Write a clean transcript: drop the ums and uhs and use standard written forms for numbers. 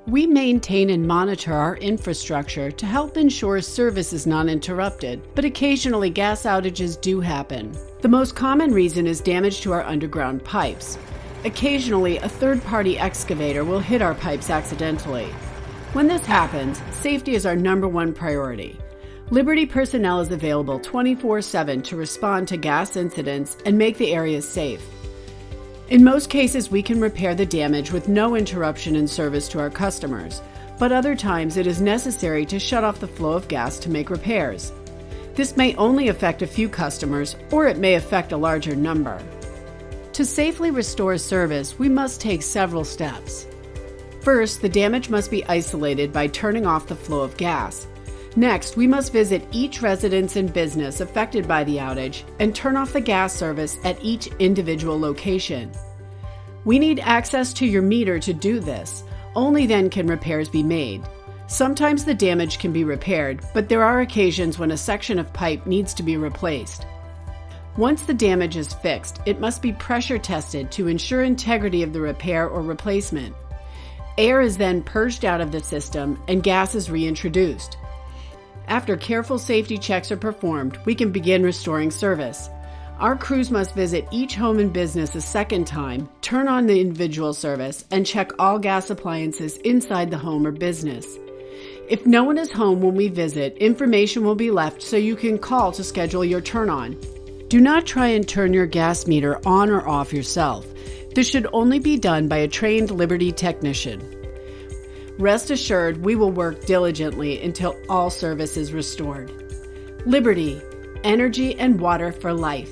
We maintain and monitor our infrastructure to help ensure service is not interrupted, but occasionally gas outages do happen. The most common reason is damage to our underground pipes. Occasionally, a third-party excavator will hit our pipes accidentally. When this happens, safety is our #1 priority. Liberty personnel is available 24/7 to respond to gas incidents and make the areas safe. In most cases, we can repair the damage with no interruption in service to our customers, but other times it is necessary to shut off the flow of gas to make repairs. This may only affect a few customers, or it may affect a larger number. To safely restore service, we must take several steps. First, the damage must be isolated by turning off the flow of gas. Next, we must visit each residence and business affected by the outage and turn off the gas service at each individual location. We need access to your meter to do this. Only then can repairs be made. Sometimes the damage can be repaired, but there are occasions when a section of pipe needs to be replaced. Once the damage is fixed, it must be pressure tested to ensure integrity of the repair or replacement. Air is then purged out of the system and gas is reintroduced. After careful safety checks are performed, we can begin restoring service. Our crews must visit each home and business a second time, turn on the individual service, and check all gas appliances inside the home or business. If no one is home when we visit, information will be left so you can call to schedule your turn-on. Do not try and turn your gas meter on or off yourself. This should only be done by a trained Liberty technician. Rest assured, we will work diligently until all service is restored. Liberty, energy and water for life.